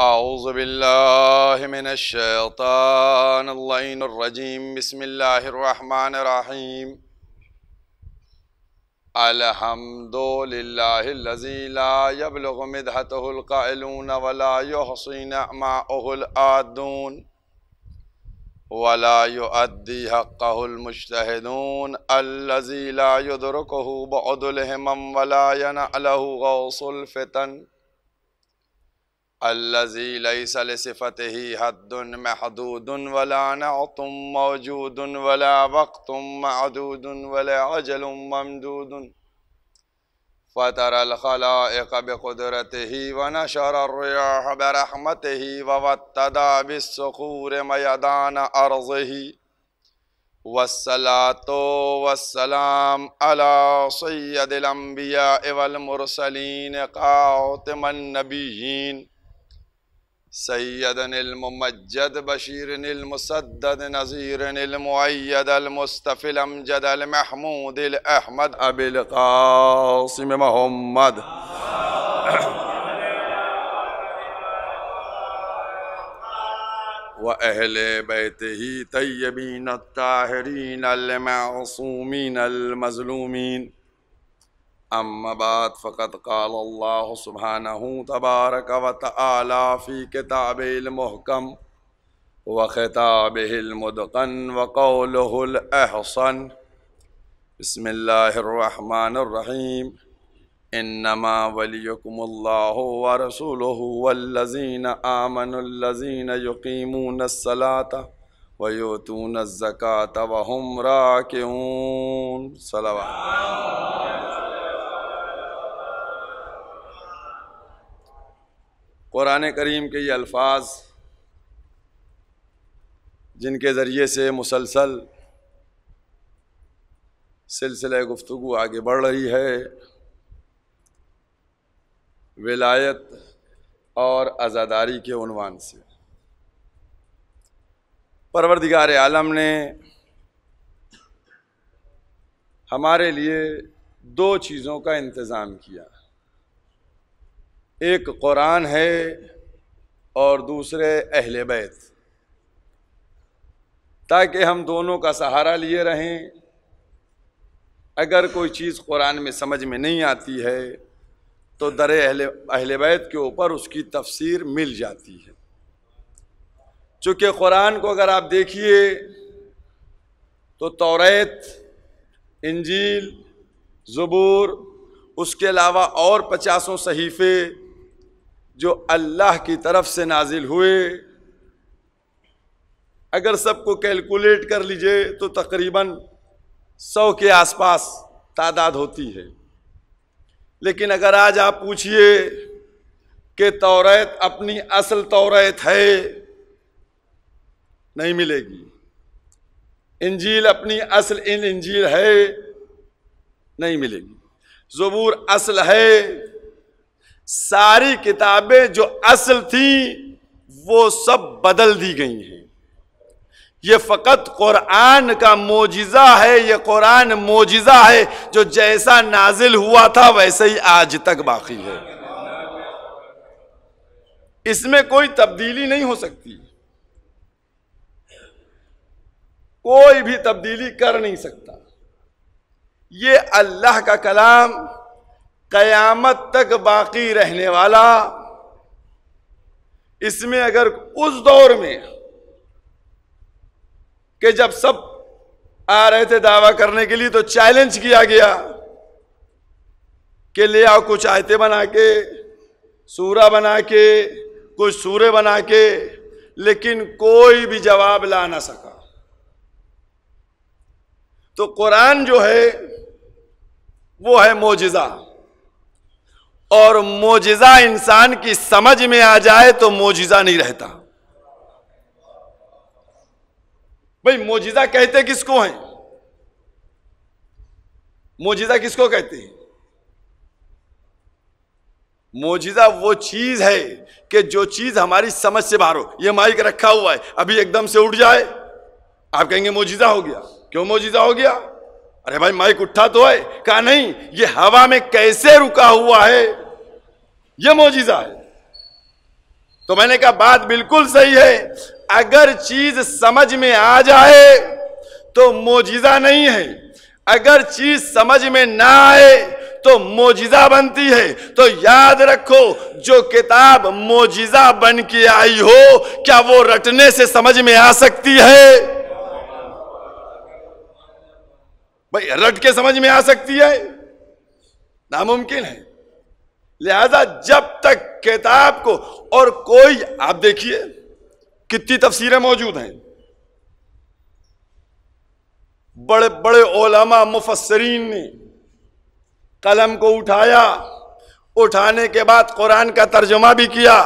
اعوذ باللہ من الشیطان اللعین الرجیم بسم اللہ الرحمن الرحیم الحمد للہ الذی لا یبلغ مدحتہ القائلون ولا یحصی نعماءہ العادون ولا یؤدی حقہ المجتہدون الذی لا یدرکہ بعد الہمم ولا ینعلہ غوص الفتن الذي ليس لصفته حد محدود ولا نعت موجود ولا وقت معدود ولا عجل ممدود فترى الخلائق بقدرته ونشر الرياح برحمته ووتد بالصخور ميدان أرضه والصلاة والسلام على سيد الأنبياء والمرسلين خاتم النبيين سيدنا الممجد بشير المسدد نذير المؤيد المصطفى الأمجد المحمود الأحمد أبي القاسم محمد وأهل بيته طيبين الطاهرين المعصومين المظلومين اما بعد فقد قال اللہ سبحانہ تبارک وتعالی فی کتابہ المحکم وخطابہ المتقن وقولہ الاحسن بسم اللہ الرحمن الرحیم انما ولیکم اللہ ورسولہ والذین آمنوا الذین یقیمون الصلاة ویؤتون الزکاة وهم راکعون صلوات قرآن کریم کے یہ الفاظ جن کے ذریعے سے مسلسل سلسلہ گفتگو آگے بڑھ رہی ہے ولایت اور عزاداری کے عنوان سے پروردگار عالم نے ہمارے لیے دو چیزوں کا انتظام کیا، ایک قرآن ہے اور دوسرے اہل بیت، تاکہ ہم دونوں کا سہارا لیے رہیں۔ اگر کوئی چیز قرآن میں سمجھ میں نہیں آتی ہے تو در اہل بیت کے اوپر اس کی تفسیر مل جاتی ہے۔ چونکہ قرآن کو اگر آپ دیکھیے تو توریت، انجیل، زبور، اس کے علاوہ اور 50 صحیفے جو اللہ کی طرف سے نازل ہوئے، اگر سب کو کیلکولیٹ کر لیجئے تو تقریباً 100 کے آس پاس تعداد ہوتی ہے۔ لیکن اگر آج آپ پوچھئے کہ توریت اپنی اصل توریت ہے، نہیں ملے گی۔ انجیل اپنی اصل انجیل ہے، نہیں ملے گی۔ زبور اصل ہے۔ ساری کتابیں جو اصل تھیں وہ سب بدل دی گئی ہیں۔ یہ فقط قرآن کا معجزہ ہے، یہ قرآن معجزہ ہے جو جیسا نازل ہوا تھا ویسے ہی آج تک باقی ہے۔ اس میں کوئی تبدیلی نہیں ہو سکتی، کوئی بھی تبدیلی کر نہیں سکتا۔ یہ اللہ کا کلام قیامت تک باقی رہنے والا۔ اس میں اگر اس دور میں کہ جب سب آ رہے تھے دعویٰ کرنے کے لیے تو چیلنج کیا گیا کہ لے آؤ کچھ آیتیں بنا کے، سورہ بنا کے، کچھ سورے بنا کے، لیکن کوئی بھی جواب لا نہ سکا۔ تو قرآن جو ہے وہ ہے معجزہ، اور معجزہ انسان کی سمجھ میں آ جائے تو معجزہ نہیں رہتا۔ بھئی معجزہ کہتے کس کو ہیں؟ معجزہ کس کو کہتے ہیں؟ معجزہ وہ چیز ہے کہ جو چیز ہماری سمجھ سے باہر ہو۔ یہ مائک رکھا ہوا ہے، ابھی ایک دم سے اٹھ جائے، آپ کہیں گے معجزہ ہو گیا۔ کیوں معجزہ ہو گیا؟ ارے بھائی مائک اٹھا تو ہے، کہا نہیں، یہ ہوا میں کیسے رکا ہوا ہے، یہ معجزہ ہے۔ تو میں نے کہا بات بالکل صحیح ہے، اگر چیز سمجھ میں آ جائے تو معجزہ نہیں ہے، اگر چیز سمجھ میں نہ آئے تو معجزہ بنتی ہے۔ تو یاد رکھو جو کتاب معجزہ بن کے آئی ہو، کیا وہ رٹنے سے سمجھ میں آ سکتی ہے؟ بھئی رٹ کے سمجھ میں آ سکتی ہے؟ ناممکن ہے۔ لہذا جب تک کتاب کو، اور کوئی آپ دیکھیے کتنی تفسیریں موجود ہیں، بڑے بڑے علماء مفسرین نے قلم کو اٹھایا، اٹھانے کے بعد قرآن کا ترجمہ بھی کیا،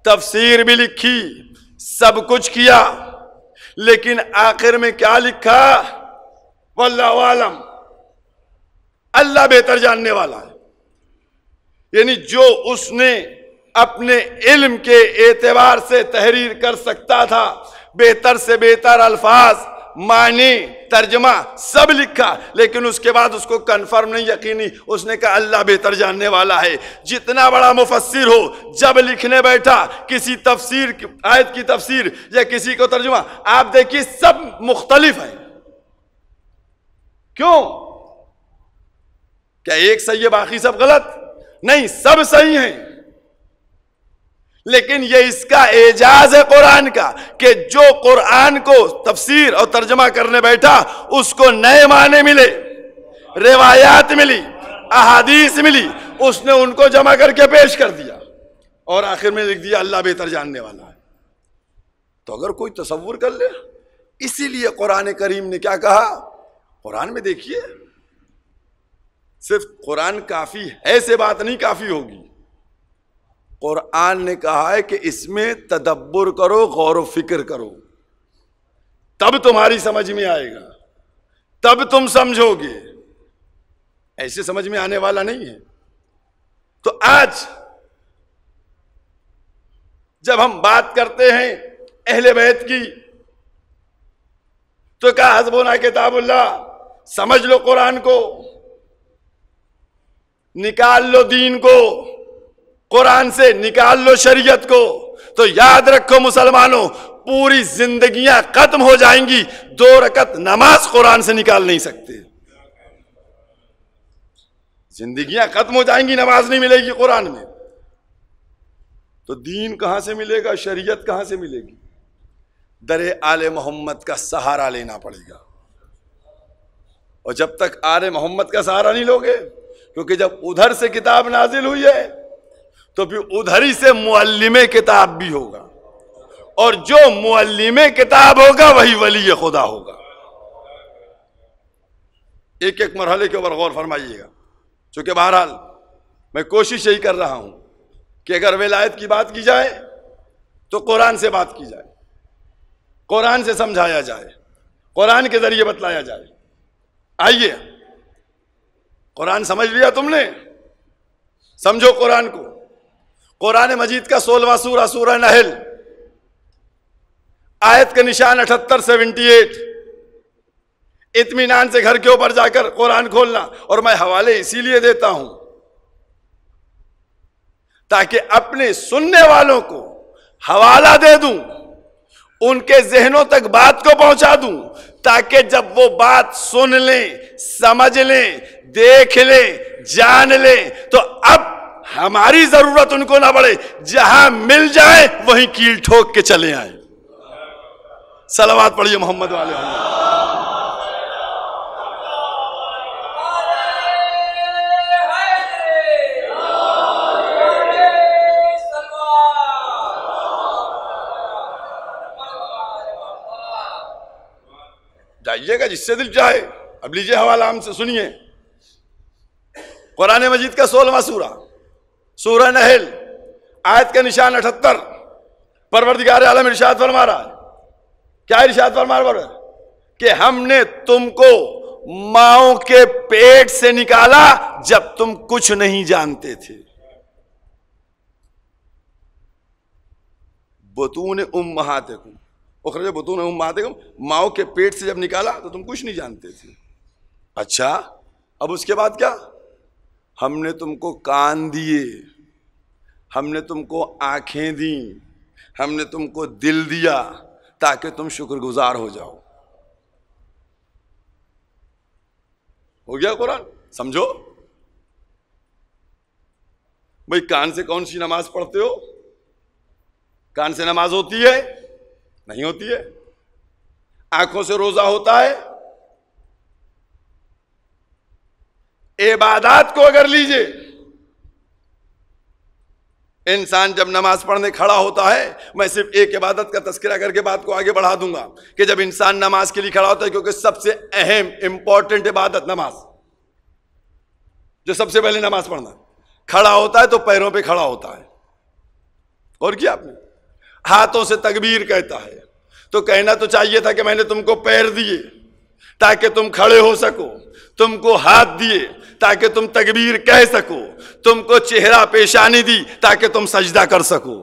تفسیر بھی لکھی، سب کچھ کیا، لیکن آخر میں کیا لکھا؟ واللہ عالم، اللہ بہتر جاننے والا ہے۔ یعنی جو اس نے اپنے علم کے اعتبار سے تحریر کر سکتا تھا، بہتر سے بہتر الفاظ، معنی، ترجمہ سب لکھا، لیکن اس کے بعد اس کو کنفرم نہیں، یقینی، اس نے کہا اللہ بہتر جاننے والا ہے۔ جتنا بڑا مفسر ہو، جب لکھنے بیٹھا کسی تفسیر، آیت کی تفسیر یا کسی کو ترجمہ، آپ دیکھیے سب مختلف ہیں۔ کیوں؟ کیا ایک صحیح ہے باقی سب غلط؟ نہیں، سب صحیح ہیں، لیکن یہ اس کا اعجاز ہے قرآن کا کہ جو قرآن کو تفسیر اور ترجمہ کرنے بیٹھا اس کو نئے معنی ملے، روایات ملی، احادیث ملی، اس نے ان کو جمع کر کے پیش کر دیا اور آخر میں لکھ دیا اللہ بہتر جاننے والا ہے۔ تو اگر کوئی تصور کر لے، اسی لیے قرآن کریم نے کیا کہا؟ قرآن میں دیکھیے صرف قرآن کافی ہے سے بات نہیں کافی ہوگی، قرآن نے کہا ہے کہ اس میں تدبر کرو، غور و فکر کرو، تب تمہاری سمجھ میں آئے گا، تب تم سمجھو گے، ایسے سمجھ میں آنے والا نہیں ہے۔ تو آج جب ہم بات کرتے ہیں اہل بیت کی تو کہا حسبنا کتاب اللہ، سمجھ لو قرآن کو، نکال لو دین کو، قرآن سے نکال لو شریعت کو۔ تو یاد رکھو مسلمانوں، پوری زندگیاں ختم ہو جائیں گی، 2 رکعت نماز قرآن سے نکال نہیں سکتے۔ زندگیاں ختم ہو جائیں گی، نماز نہیں ملے گی قرآن میں، تو دین کہاں سے ملے گا؟ شریعت کہاں سے ملے گی؟ در آل محمد کا سہارا لینا پڑے گا، اور جب تک آل محمد کا سہارا نہیں لوگے، کیونکہ جب ادھر سے کتاب نازل ہوئی ہے تو پھر ادھر ہی سے معلم کتاب بھی ہوگا، اور جو معلم کتاب ہوگا وہی ولی خدا ہوگا۔ ایک ایک مرحلے کے اوپر غور فرمائیے گا، چونکہ بہرحال میں کوشش یہی کر رہا ہوں کہ اگر ولایت کی بات کی جائے تو قرآن سے بات کی جائے، قرآن سے سمجھایا جائے، قرآن کے ذریعے بتلایا جائے۔ آئیے، قرآن سمجھ لیا تم نے؟ سمجھو قرآن کو۔ قرآن مجید کا 16واں سورہ، سورہ نحل، آیت کا نشان 78 78۔ اطمینان سے گھر کے اوپر جا کر قرآن کھولنا، اور میں حوالے اسی لیے دیتا ہوں تاکہ اپنے سننے والوں کو حوالہ دے دوں، ان کے ذہنوں تک بات کو پہنچا دوں، تاکہ جب وہ بات سن لیں، سمجھ لیں، دیکھ لیں، جان لیں، تو اب ہماری ضرورت ان کو نہ پڑے، جہاں مل جائے وہیں کیل ٹھوک کے چلے آئیں۔ صلوات پڑھیے محمد والے محمد۔ جائیے گا جس سے دل چاہے، اب لیجئے حوالہ ہم سے سنیے۔ قرآن مجید کا 16واں سورہ، سورہ نحل، آیت کا نشان 78۔ پروردگار عالم ارشاد فرما رہا ہے، کیا ارشاد فرما رہا ہے؟ کہ ہم نے تم کو ماؤں کے پیٹ سے نکالا جب تم کچھ نہیں جانتے تھے۔ بطون امہاتکم اخرج بطون امہاتکم، ماؤں کے پیٹ سے جب نکالا تو تم کچھ نہیں جانتے تھے۔ اچھا، اب اس کے بعد کیا؟ ہم نے تم کو کان دیے، ہم نے تم کو آنکھیں دیں، ہم نے تم کو دل دیا تاکہ تم شکر گزار ہو جاؤ. ہو گیا قرآن؟ سمجھو. بھئی کان سے کون سی نماز پڑھتے ہو؟ کان سے نماز ہوتی ہے؟ نہیں ہوتی ہے. آنکھوں سے روزہ ہوتا ہے؟ عبادات کو اگر لیجئے، انسان جب نماز پڑھنے کھڑا ہوتا ہے، میں صرف ایک عبادت کا تذکرہ کر کے بات کو آگے بڑھا دوں گا کہ جب انسان نماز کے لیے کھڑا ہوتا ہے، کیونکہ سب سے اہم امپورٹنٹ عبادت نماز، جو سب سے پہلے نماز پڑھنا، کھڑا ہوتا ہے تو پیروں پہ کھڑا ہوتا ہے. اور کیا آپ نے ہاتھوں سے تکبیر کہتا ہے، تو کہنا تو چاہیے تھا کہ میں نے تم کو پیر دیے تاکہ تم کھڑے ہو سکو، تم کو ہاتھ دیے تاکہ تم تکبیر کہہ سکو، تم کو چہرہ پیشانی دی تاکہ تم سجدہ کر سکو.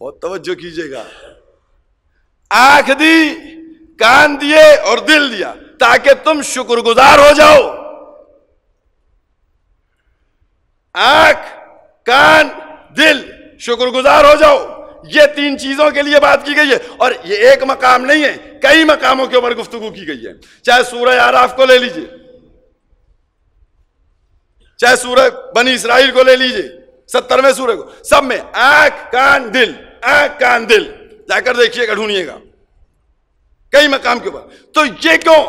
بہت توجہ کیجئے گا. آنکھ دی، کان دیے اور دل دیا تاکہ تم شکر گزار ہو جاؤ. آنکھ، کان، دل، شکر گزار ہو جاؤ. یہ تین چیزوں کے لیے بات کی گئی ہے، اور یہ ایک مقام نہیں ہے، کئی مقاموں کے اوپر گفتگو کی گئی ہے. چاہے سورہ اعراف کو لے لیجئے، چاہے سورہ بنی اسرائیل کو لے لیجئے، 70ویں سورہ کو، سب میں آنکھ، کان، دل، آنکھ، کان، دل. جا کر دیکھیے گا، ڈھونڈیے گا کئی مقام کے اوپر. تو یہ کیوں؟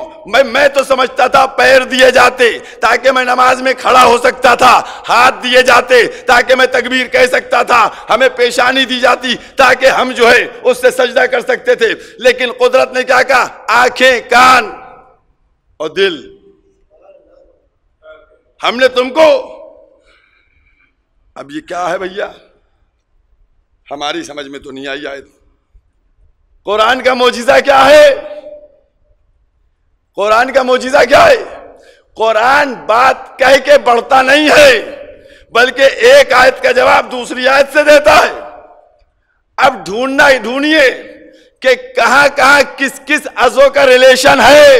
میں تو سمجھتا تھا پیر دیے جاتے تاکہ میں نماز میں کھڑا ہو سکتا تھا، ہاتھ دیے جاتے تاکہ میں تکبیر کہہ سکتا تھا، ہمیں پیشانی دی جاتی تاکہ ہم جو ہے اس سے سجدہ کر سکتے تھے. لیکن قدرت نے کیا کہا؟ آنکھیں، کان اور دل. ہم نے تم کو، اب یہ کیا ہے بھیا؟ ہماری سمجھ میں تو نہیں آئی آیت. قرآن کا معجزہ کیا ہے؟ قرآن کا معجزہ کیا ہے؟ قرآن بات کہہ کے بڑھتا نہیں ہے، بلکہ ایک آیت کا جواب دوسری آیت سے دیتا ہے. اب ڈھونڈیے کہ کہاں کہاں کس کس عضو کا ریلیشن ہے.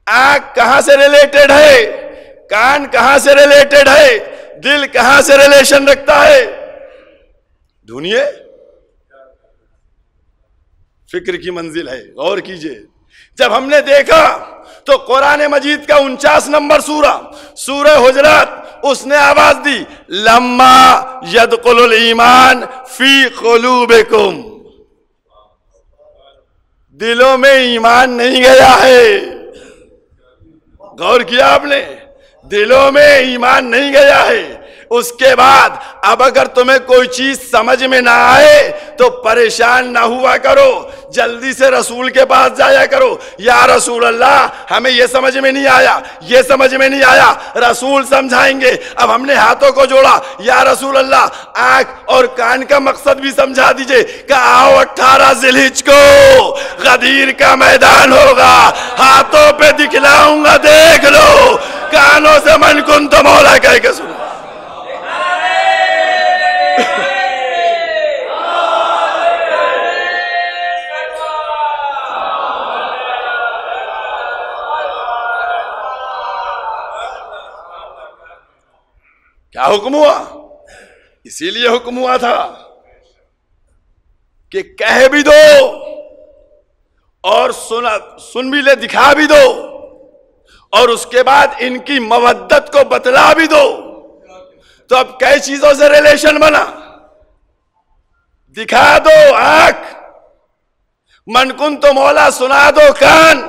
آنکھ کہاں سے ریلیٹڈ ہے، کان کہاں سے ریلیٹڈ ہے، دل کہاں سے ریلیشن رکھتا ہے. ڈھونڈیے. فکر کی منزل ہے، غور کیجئے. جب ہم نے دیکھا تو قرآن مجید کا 49 نمبر سورہ حجرات، اس نے آواز دی، لما یدخل الایمان فی قلوبکم. دلوں میں ایمان نہیں گیا ہے. غور کیا آپ نے؟ دلوں میں ایمان نہیں گیا ہے. اس کے بعد اب اگر تمہیں کوئی چیز سمجھ میں نہ آئے تو پریشان نہ ہوا کرو، جلدی سے رسول کے پاس جایا کرو. یا رسول اللہ، ہمیں یہ سمجھ میں نہیں آیا، یہ سمجھ میں نہیں آیا، رسول سمجھائیں گے. اب ہم نے ہاتھوں کو جوڑا، یا رسول اللہ آنکھ اور کان کا مقصد بھی سمجھا دیجئے کہ آؤ 18 ذی الحجہ کو غدیر کا میدان ہوگا، ہاتھوں پہ دکھلاؤں گا، دیکھ لو. کانوں سے من کنت مولا کہہ کے سنو. کیا حکم ہوا؟ اسی لیے حکم ہوا تھا کہ کہہ بھی دو اور سن بھی لے، دکھا بھی دو، اور اس کے بعد ان کی مودت کو بتلا بھی دو. تو اب کئی چیزوں سے ریلیشن بنا. دکھا دو آنکھ، من کن تو مولا سنا دو کان،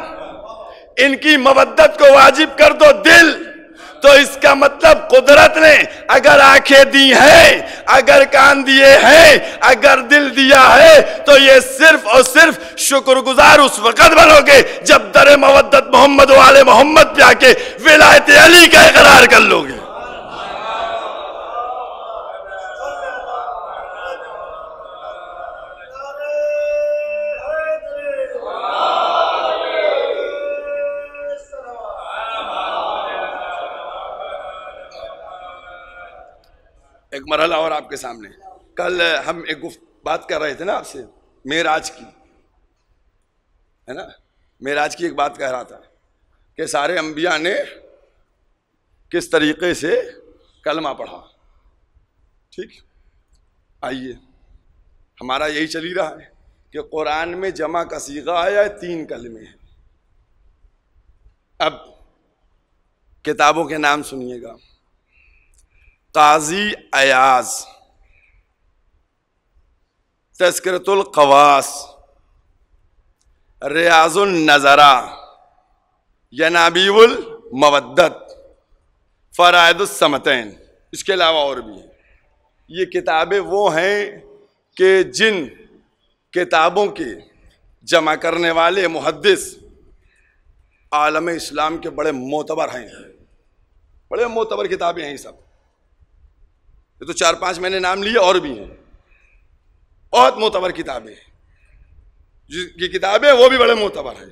ان کی مودت کو واجب کر دو دل. تو اس کا مطلب قدرت نے اگر آنکھیں دی ہیں، اگر کان دیے ہیں، اگر دل دیا ہے، تو یہ صرف اور صرف شکر گزار اس وقت بنو گے جب در مودت محمد و آل محمد پہ آ کے ولایت علی کا اقرار کر لو گے. ایک مرحلہ اور آپ کے سامنے. کل ہم ایک بات کر رہے تھے نا آپ سے معراج کی، ہے نا؟ معراج کی ایک بات کہہ رہا تھا کہ سارے انبیاء نے کس طریقے سے کلمہ پڑھا. ٹھیک, آئیے ہمارا یہی چل رہا ہے کہ قرآن میں جمع کا صیغہ آیا ہے 3 کلمے ہیں. اب کتابوں کے نام سنیے گا. قاضی ایاز, تذکرۃ القواس, ریاض النظرہ, ینابیع المودت, فرائض الصمتین. اس کے علاوہ اور بھی ہیں. یہ کتابیں وہ ہیں کہ جن کتابوں کے جمع کرنے والے محدث عالم اسلام کے بڑے معتبر ہیں. بڑے معتبر کتابیں ہیں یہ سب. یہ تو 4-5 میں نے نام لیے, اور بھی ہیں بہت معتبر کتابیں ہیں. جن کی کتابیں وہ بھی بڑے معتبر ہیں.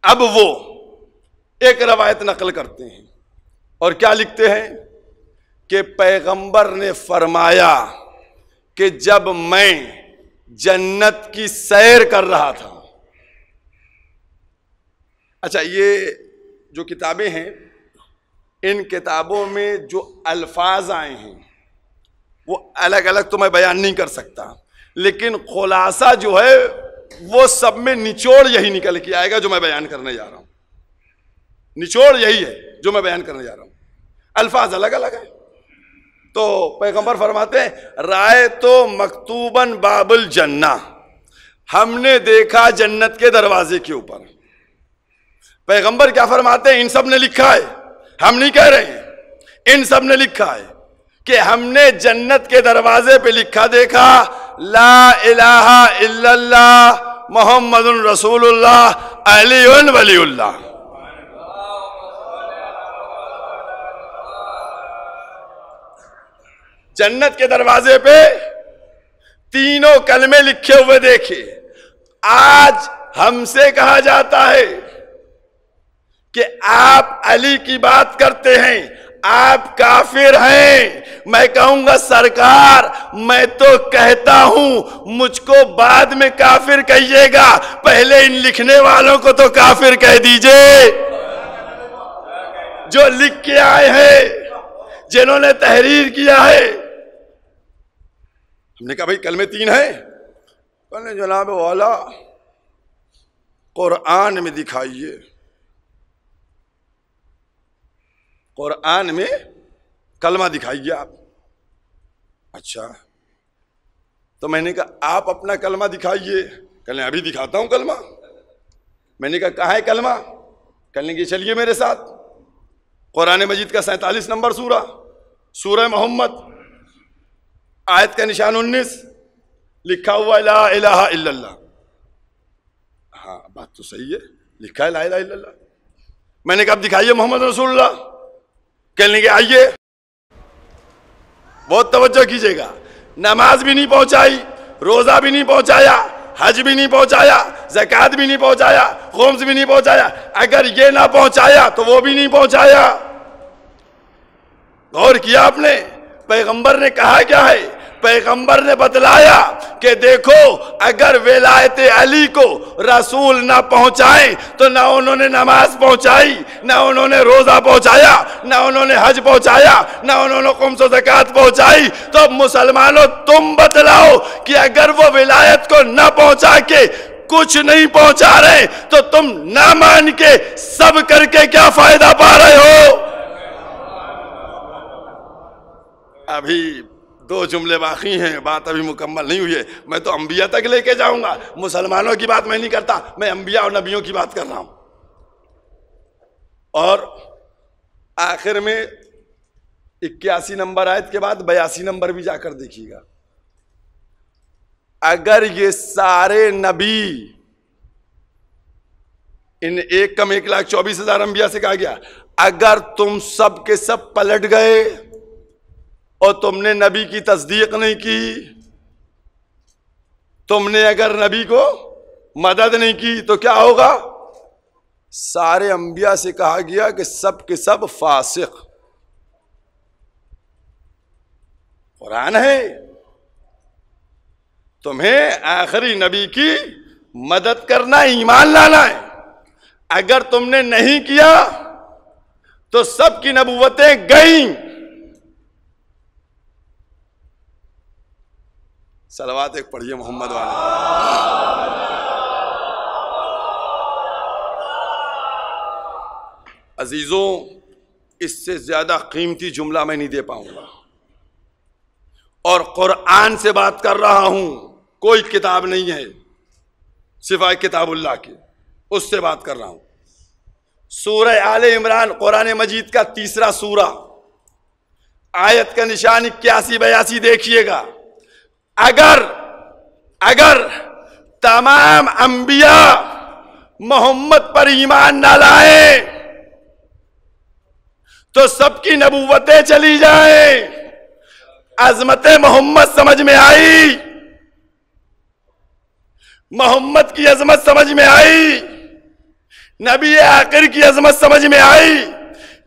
اب وہ ایک روایت نقل کرتے ہیں اور کیا لکھتے ہیں کہ پیغمبر نے فرمایا کہ جب میں جنت کی سیر کر رہا تھا. اچھا, یہ جو کتابیں ہیں ان کتابوں میں جو الفاظ آئے ہیں وہ الگ الگ تو میں بیان نہیں کر سکتا, لیکن خلاصہ جو ہے وہ سب میں نچوڑ یہی نکل کے آئے گا جو میں بیان کرنے جا رہا ہوں. نچوڑ یہی ہے جو میں بیان کرنے جا رہا ہوں. الفاظ الگ الگ ہیں. تو پیغمبر فرماتے ہیں رائے تو مکتوباً باب الجنہ, ہم نے دیکھا جنت کے دروازے کے اوپر. پیغمبر کیا فرماتے ہیں؟ ان سب نے لکھا ہے, ہم نہیں کہہ رہے ہیں, ان سب نے لکھا ہے کہ ہم نے جنت کے دروازے پہ لکھا دیکھا لا الہ الا اللہ محمد رسول اللہ علی ولی اللہ. جنت کے دروازے پہ تینوں کلمے لکھے ہوئے دیکھے. آج ہم سے کہا جاتا ہے کہ آپ علی کی بات کرتے ہیں, آپ کافر ہیں. میں کہوں گا سرکار میں تو کہتا ہوں مجھ کو بعد میں کافر کہیے گا, پہلے ان لکھنے والوں کو تو کافر کہہ دیجئے جو لکھ کے آئے ہیں, جنہوں نے تحریر کیا ہے. ہم نے کہا بھائی کلمے 3 ہیں. کہنے جناب والا قرآن میں دکھائیے, قرآن میں کلمہ دکھائیے آپ. اچھا, تو میں نے کہا آپ اپنا کلمہ دکھائیے. کہنے ابھی دکھاتا ہوں کلمہ. میں نے کہا کہاں ہے کلمہ؟ کہنے کہ چلیے میرے ساتھ. قرآن مجید کا 47 نمبر سورہ, سورہ محمد, آیت کا نشان 19, لکھا ہوا لا الہ الا اللہ. ہاں بات تو صحیح ہے, لکھا ہے لا الہ الا اللہ. میں نے کہا اب دکھائیے محمد رسول اللہ. کہنے کہ آئیے. بہت توجہ کیجئے گا. نماز بھی نہیں پہنچائی, روزہ بھی نہیں پہنچایا, حج بھی نہیں پہنچایا, زکوٰۃ بھی نہیں پہنچایا, خمس بھی نہیں پہنچایا. اگر یہ نہ پہنچایا تو وہ بھی نہیں پہنچایا. غور کیا آپ نے پیغمبر نے کہا کیا ہے؟ پیغمبر نے بتلایا کہ دیکھو اگر ولایت علی کو رسول نہ پہنچائیں تو نہ انہوں نے نماز پہنچائی, نہ انہوں نے روزہ پہنچایا, نہ انہوں نے حج پہنچایا, نہ انہوں نے خمس و زکوٰۃ پہنچائی. تو مسلمانوں تم بتلاؤ کہ اگر وہ ولایت کو نہ پہنچا کے کچھ نہیں پہنچا رہے تو تم نہ مان کے سب کر کے کیا فائدہ پا رہے ہو؟ ابھی 2 جملے باقی ہیں, بات ابھی مکمل نہیں ہوئی ہے. میں تو انبیاء تک لے کے جاؤں گا. مسلمانوں کی بات میں نہیں کرتا, میں انبیاء اور نبیوں کی بات کر رہا ہوں. اور آخر میں 81 نمبر آیت کے بعد 82 نمبر بھی جا کر دیکھیے گا. اگر یہ سارے نبی, ان 1,24,000 انبیاء سے کہا گیا, اگر تم سب کے سب پلٹ گئے اور تم نے نبی کی تصدیق نہیں کی, تم نے اگر نبی کو مدد نہیں کی تو کیا ہوگا؟ سارے انبیاء سے کہا گیا کہ سب کے سب فاسق. قرآن ہے. تمہیں آخری نبی کی مدد کرنا, ایمان لانا ہے. اگر تم نے نہیں کیا تو سب کی نبوتیں گئیں. صلوات ایک پڑھیے محمد والے. عزیزوں، اس سے زیادہ قیمتی جملہ میں نہیں دے پاؤں گا، اور قرآن سے بات کر رہا ہوں، کوئی کتاب نہیں ہے سوائے کتاب اللہ کی، اس سے بات کر رہا ہوں. سورہ آل عمران قرآن مجید کا 3 سورہ، آیت کا نشان 81-82 دیکھیے گا. اگر تمام انبیاء محمد پر ایمان نہ لائیں تو سب کی نبوتیں چلی جائیں. عظمت محمد سمجھ میں آئی؟ محمد کی عظمت سمجھ میں آئی؟ نبی آخر کی عظمت سمجھ میں آئی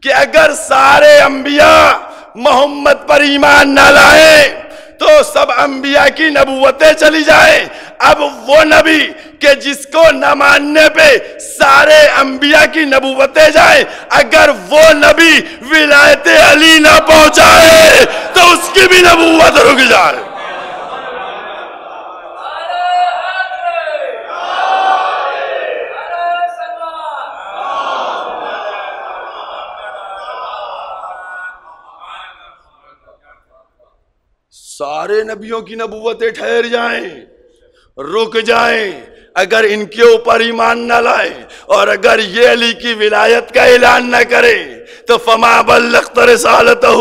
کہ اگر سارے انبیاء محمد پر ایمان نہ لائیں تو سب انبیاء کی نبوتیں چلی جائیں. اب وہ نبی کہ جس کو نہ ماننے پہ سارے انبیاء کی نبوتیں جائیں، اگر وہ نبی ولایت علی نہ پہنچائے تو اس کی بھی نبوت رک جائے. سارے نبیوں کی نبوتیں ٹھہر جائیں، رک جائیں اگر ان کے اوپر ایمان نہ لائیں، اور اگر یہ علی کی ولایت کا اعلان نہ کرے تو فما بلغت رسالتہ،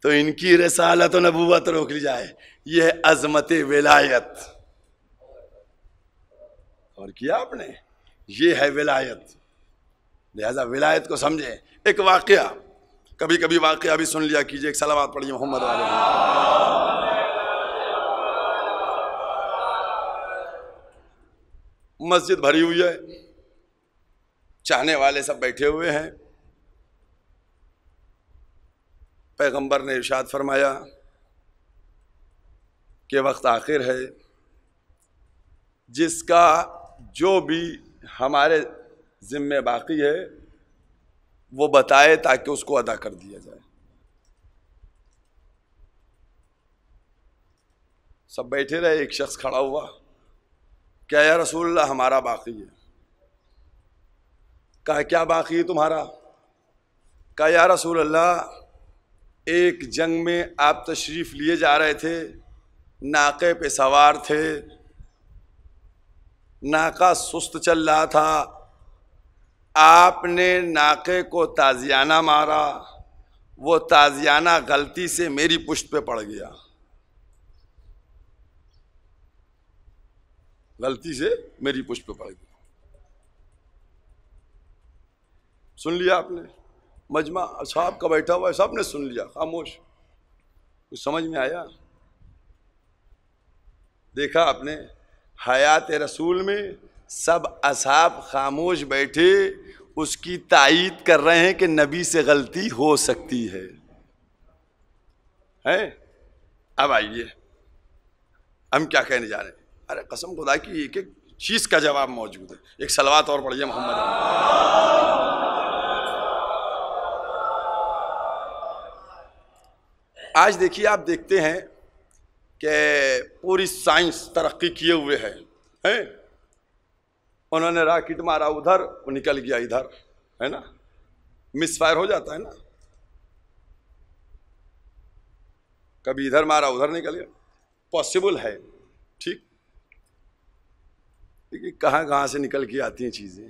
تو ان کی رسالت و نبوت روک لی جائے. یہ عظمت ولایت. اور کیا آپ نے، یہ ہے ولایت. لہذا ولایت کو سمجھیں. ایک واقعہ، کبھی کبھی واقعہ بھی سن لیا کیجئے. ایک صلوات پڑھیے محمد والے. مسجد بھری ہوئی ہے، چاہنے والے سب بیٹھے ہوئے ہیں. پیغمبر نے ارشاد فرمایا کہ وقت آخر ہے، جس کا جو بھی ہمارے ذمہ باقی ہے وہ بتائے تاکہ اس کو ادا کر دیا جائے. سب بیٹھے رہے. ایک شخص کھڑا ہوا، کیا یا رسول اللہ ہمارا باقی ہے. کہا کیا باقی ہے تمہارا؟ کہا یا رسول اللہ ایک جنگ میں آپ تشریف لیے جا رہے تھے، ناقے پہ سوار تھے، ناقہ سست چل رہا تھا، آپ نے ناقے کو تازیانہ مارا، وہ تازیانہ غلطی سے میری پشت پہ پڑ گیا. غلطی سے میری پشت پہ پڑ گیا. سن لیا آپ نے؟ مجمع اصحاب کا بیٹھا ہوا ہے، سب نے سن لیا، خاموش. کچھ سمجھ میں آیا؟ دیکھا آپ نے حیات رسول میں سب اصحاب خاموش بیٹھے، اس کی تائید کر رہے ہیں کہ نبی سے غلطی ہو سکتی ہے. اب آئیے ہم کیا کہنے جا رہے ہیں. ارے قسم خدا کی ایک ایک چیز کا جواب موجود ہے. ایک صلوات اور پڑھیے محمد. آج دیکھیے، آپ دیکھتے ہیں کہ پوری سائنس ترقی کیے ہوئے ہے. انہوں نے راکٹ مارا ادھر، وہ نکل گیا ادھر، ہے نا. مس فائر ہو جاتا ہے نا، کبھی ادھر مارا ادھر نکل گیا. پاسبل ہے، ٹھیک. لیکن کہاں کہاں سے نکل کے آتی ہیں چیزیں.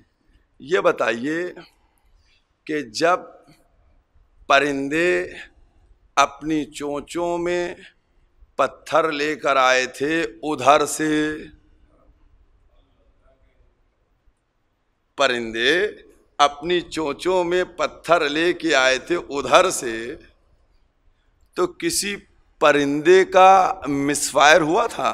یہ بتائیے کہ جب پرندے اپنی چونچوں میں پتھر لے کر آئے تھے ادھر سے، پرندے اپنی چونچوں میں پتھر لے کے آئے تھے ادھر سے، تو کسی پرندے کا مس فائر ہوا تھا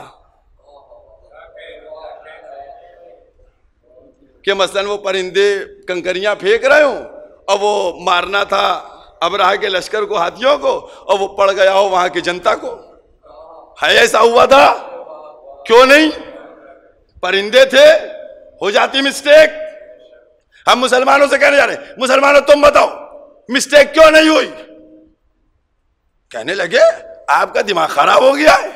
کہ مثلا وہ پرندے کنکریاں پھینک رہے ہوں اور وہ مارنا تھا ابرہہ کے لشکر کو، ہاتھیوں کو، اور وہ پڑ گیا ہو وہاں کی جنتا کو؟ ہے ایسا ہوا تھا؟ کیوں نہیں؟ پرندے تھے، ہو جاتی مسٹیک. ہم مسلمانوں سے کہنے جا رہے ہیں مسلمانوں تم بتاؤ مسٹیک کیوں نہیں ہوئی؟ کہنے لگے آپ کا دماغ خراب ہو گیا ہے،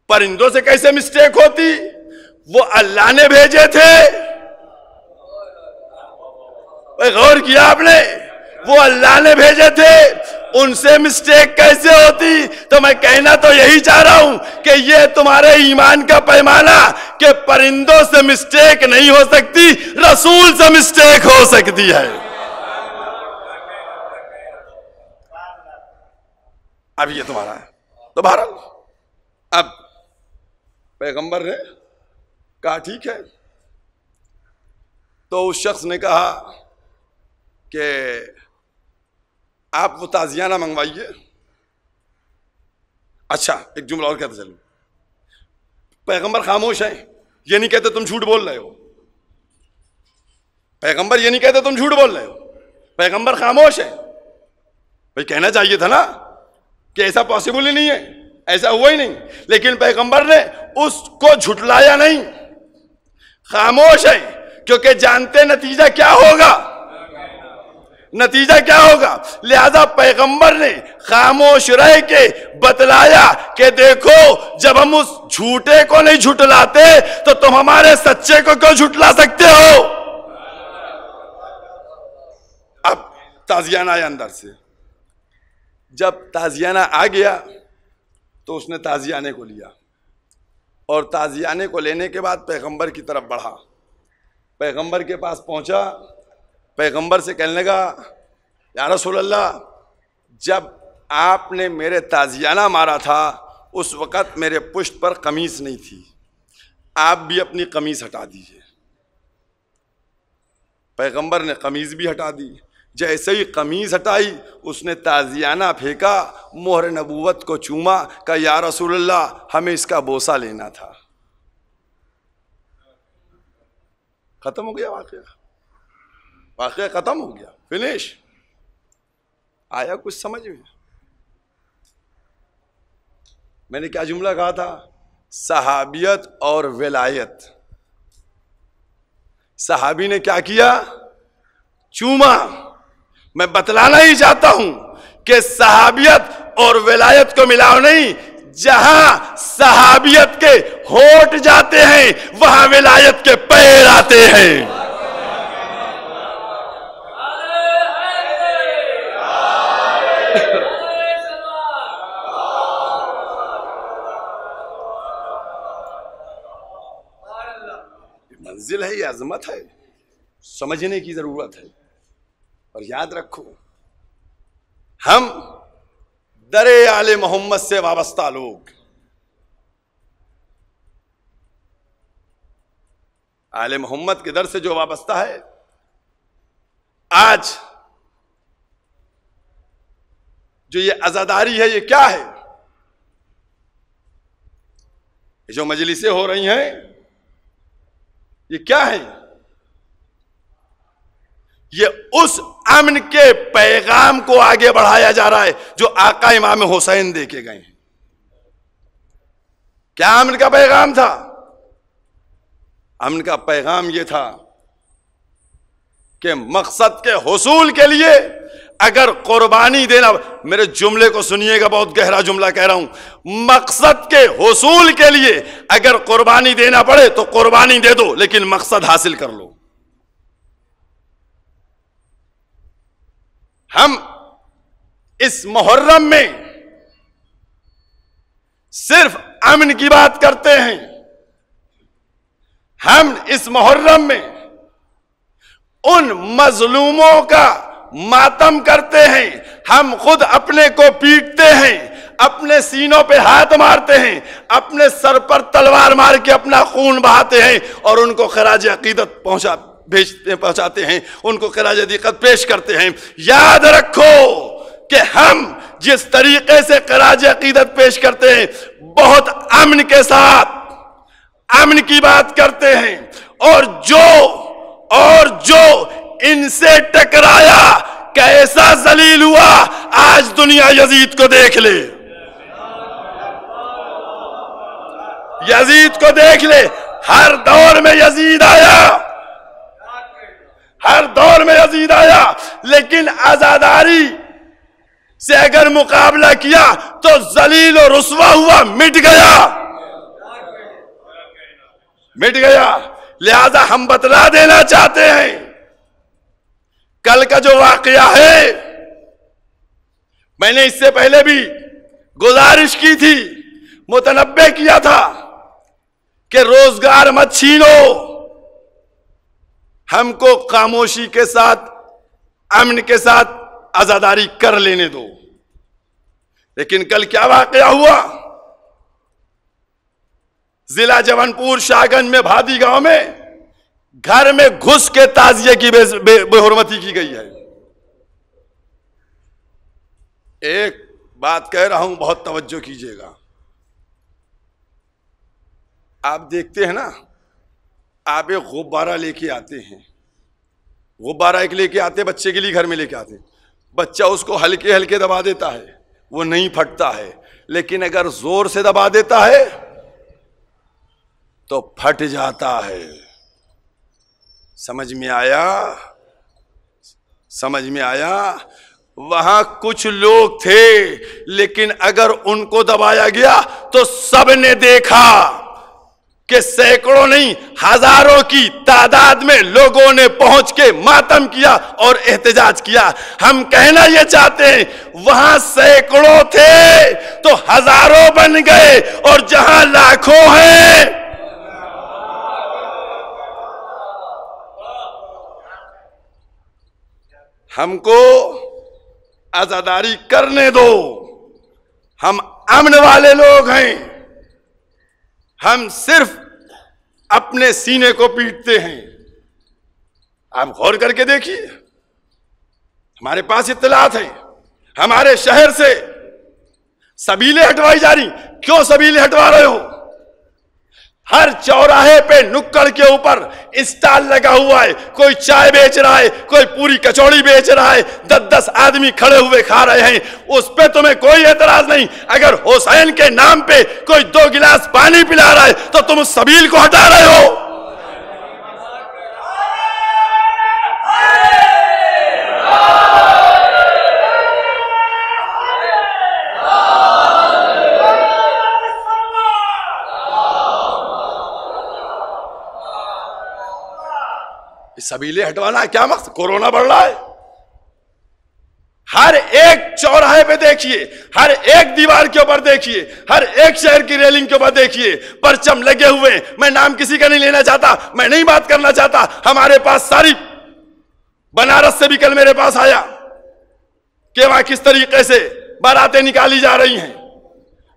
پرندوں سے کیسے مسٹیک ہوتی؟ وہ اللہ نے بھیجے تھے، غور کیا آپ نے؟ وہ اللہ نے بھیجے تھے، ان سے مسٹیک کیسے ہوتی؟ تو میں کہنا تو یہی چاہ رہا ہوں کہ یہ تمہارے ایمان کا پیمانہ کہ پرندوں سے مسٹیک نہیں ہو سکتی، رسول سے مسٹیک ہو سکتی ہے۔ اب یہ تمہارا ہے تو بہرحال اب پیغمبر نے کہا ٹھیک ہے، تو اس شخص نے کہا کہ آپ وہ تازیانہ منگوائیے۔ اچھا ایک جملہ اور کہتے چلیں، پیغمبر خاموش ہیں، یہ نہیں کہتے تم جھوٹ بول رہے ہو، پیغمبر یہ نہیں کہتے تم جھوٹ بول رہے ہو، پیغمبر خاموش ہے۔ بھئی کہنا چاہیے تھا نا کہ ایسا پاسبل ہی نہیں ہے، ایسا ہوا ہی نہیں، لیکن پیغمبر نے اس کو جھٹلایا نہیں، خاموش ہے، کیونکہ جانتے نتیجہ کیا ہوگا، نتیجہ کیا ہوگا، لہذا پیغمبر نے خاموش رہ کے بتلایا کہ دیکھو جب ہم اس جھوٹے کو نہیں جھٹلاتے تو تم ہمارے سچے کو کیوں جھٹلا سکتے ہو؟ اب تازیانہ آیا اندر سے، جب تازیانہ آ گیا تو اس نے تازیانے کو لیا اور تازیانے کو لینے کے بعد پیغمبر کی طرف بڑھا، پیغمبر کے پاس پہنچا، پیغمبر سے کہنے لگا یا رسول اللہ جب آپ نے میرے تازیانہ مارا تھا اس وقت میرے پشت پر قمیص نہیں تھی، آپ بھی اپنی قمیص ہٹا دیجئے۔ پیغمبر نے قمیص بھی ہٹا دی، جیسے ہی قمیص ہٹائی اس نے تازیانہ پھینکا، مہر نبوت کو چوما، کہا یا رسول اللہ ہمیں اس کا بوسہ لینا تھا۔ ختم ہو گیا واقعہ ختم ہو گیا، فنش۔ آیا کچھ سمجھ میں نے کیا جملہ کہا تھا؟ صحابیت اور ولایت۔ صحابی نے کیا کیا؟ چوما۔ میں بتلانا ہی چاہتا ہوں کہ صحابیت اور ولایت کو ملاؤ نہیں، جہاں صحابیت کے ہونٹ جاتے ہیں وہاں ولایت کے پیر آتے ہیں۔ منزل ہے، یہ عظمت ہے، سمجھنے کی ضرورت ہے۔ اور یاد رکھو ہم در آل محمد سے وابستہ لوگ، آل محمد کے در سے جو وابستہ ہے، آج جو یہ عزاداری ہے یہ کیا ہے؟ یہ جو مجلسیں ہو رہی ہیں یہ کیا ہے؟ یہ اس امن کے پیغام کو آگے بڑھایا جا رہا ہے جو آقا امام حسین دے کے گئے ہیں۔ کیا امن کا پیغام تھا؟ امن کا پیغام یہ تھا کہ مقصد کے حصول کے لیے اگر قربانی دینا، میرے جملے کو سنیے گا، بہت گہرا جملہ کہہ رہا ہوں، مقصد کے حصول کے لیے اگر قربانی دینا پڑے تو قربانی دے دو، لیکن مقصد حاصل کر لو۔ ہم اس محرم میں صرف امن کی بات کرتے ہیں، ہم اس محرم میں ان مظلوموں کا ماتم کرتے ہیں، ہم خود اپنے کو پیٹتے ہیں، اپنے سینوں پہ ہاتھ مارتے ہیں، اپنے سر پر تلوار مار کے اپنا خون بہاتے ہیں اور ان کو خراج عقیدت پہنچاتے ہیں، ان کو خراج عقیدت پیش کرتے ہیں۔ یاد رکھو کہ ہم جس طریقے سے خراج عقیدت پیش کرتے ہیں بہت امن کے ساتھ امن کی بات کرتے ہیں، اور جو ان سے ٹکرایا کیسا ذلیل ہوا، آج دنیا یزید کو دیکھ لے، یزید کو دیکھ لے، ہر دور میں یزید آیا، ہر دور میں یزید آیا، لیکن عزاداری سے اگر مقابلہ کیا تو ذلیل و رسوا ہوا، مٹ گیا۔ لہذا ہم بتلا دینا چاہتے ہیں، کل کا جو واقعہ ہے، میں نے اس سے پہلے بھی گزارش کی تھی، متنبہ کیا تھا کہ روزگار مت چھینو، ہم کو خاموشی کے ساتھ، امن کے ساتھ عزاداری کر لینے دو۔ لیکن کل کیا واقعہ ہوا؟ ضلع جون پور شاہگنج میں بھادی گاؤں میں گھر میں گھس کے تعزیے کی بے حرمتی کی گئی ہے۔ ایک بات کہہ رہا ہوں، بہت توجہ کیجئے گا۔ آپ دیکھتے ہیں نا، آپ ایک غبارہ لے کے آتے ہیں، غبارہ ایک لے کے آتے، بچے کے لیے گھر میں لے کے آتے، بچہ اس کو ہلکے ہلکے دبا دیتا ہے، وہ نہیں پھٹتا ہے، لیکن اگر زور سے دبا دیتا ہے تو پھٹ جاتا ہے۔ سمجھ میں آیا؟ وہاں کچھ لوگ تھے، لیکن اگر ان کو دبایا گیا تو سب نے دیکھا کہ سینکڑوں نہیں، ہزاروں کی تعداد میں لوگوں نے پہنچ کے ماتم کیا اور احتجاج کیا۔ ہم کہنا یہ چاہتے ہیں، وہاں سینکڑوں تھے تو ہزاروں بن گئے، اور جہاں لاکھوں ہیں ہم کو عزاداری کرنے دو۔ ہم امن والے لوگ ہیں، ہم صرف اپنے سینے کو پیٹتے ہیں۔ آپ غور کر کے دیکھیے، ہمارے پاس اطلاعات ہیں، ہمارے شہر سے سبیلیں ہٹوائی جا رہی۔ کیوں سبیلیں ہٹوا رہے ہو؟ ہر چوراہے پہ نکڑ کے اوپر اسٹال لگا ہوا ہے، کوئی چائے بیچ رہا ہے، کوئی پوری کچوڑی بیچ رہا ہے، 10 آدمی کھڑے ہوئے کھا رہے ہیں، اس پہ تمہیں کوئی اعتراض نہیں۔ اگر حسین کے نام پہ کوئی 2 گلاس پانی پلا رہا ہے تو تم اس سبیل کو ہٹا رہے ہو۔ سبیلیں ہٹوانا کیا مقصد؟ کورونا بڑھ رہا ہے، ہر ایک چوراہے پہ دیکھیے، ہر ایک دیوار کے اوپر دیکھیے، ہر ایک شہر کی ریلنگ کے اوپر دیکھیے، پرچم لگے ہوئے۔ میں نام کسی کا نہیں لینا چاہتا، میں نہیں بات کرنا چاہتا۔ ہمارے پاس ساری بنارس سے بھی کل میرے پاس آیا کہ وہاں کس طریقے سے باراتیں نکالی جا رہی ہیں،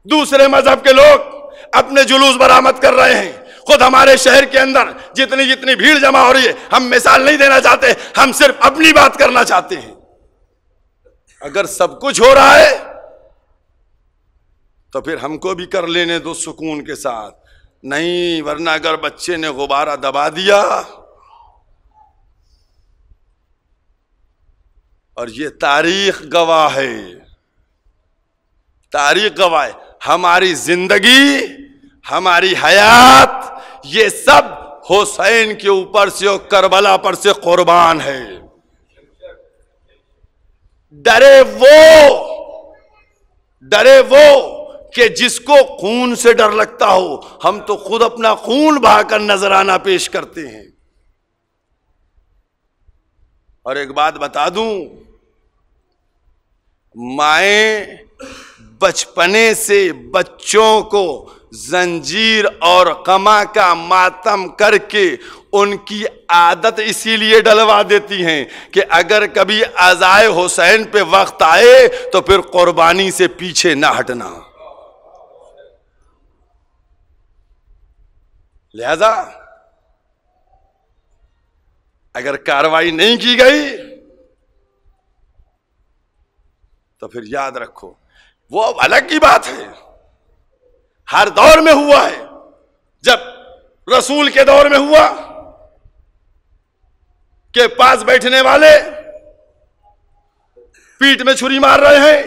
دوسرے مذہب کے لوگ اپنے جلوس برآمد کر رہے ہیں۔ خود ہمارے شہر کے اندر جتنی بھیڑ جمع ہو رہی ہے، ہم مثال نہیں دینا چاہتے، ہم صرف اپنی بات کرنا چاہتے ہیں۔ اگر سب کچھ ہو رہا ہے تو پھر ہم کو بھی کر لینے دو سکون کے ساتھ، نہیں ورنہ اگر بچے نے غبارہ دبا دیا، اور یہ تاریخ گواہ ہے، تاریخ گواہ ہے، ہماری زندگی، ہماری حیات، یہ سب حسین کے اوپر سے اور کربلا پر سے قربان ہے۔ ڈرے وہ کہ جس کو خون سے ڈر لگتا ہو، ہم تو خود اپنا خون بہا کر نذرانہ پیش کرتے ہیں۔ اور ایک بات بتا دوں، مائیں بچپنے سے بچوں کو زنجیر اور قمع کا ماتم کر کے ان کی عادت اسی لیے ڈلوا دیتی ہیں کہ اگر کبھی عزائے حسین پہ وقت آئے تو پھر قربانی سے پیچھے نہ ہٹنا۔ لہذا اگر کارروائی نہیں کی گئی تو پھر یاد رکھو، وہ الگ کی بات ہے، ہر دور میں ہوا ہے۔ جب رسول کے دور میں ہوا کہ پاس بیٹھنے والے پیٹ میں چھری مار رہے ہیں،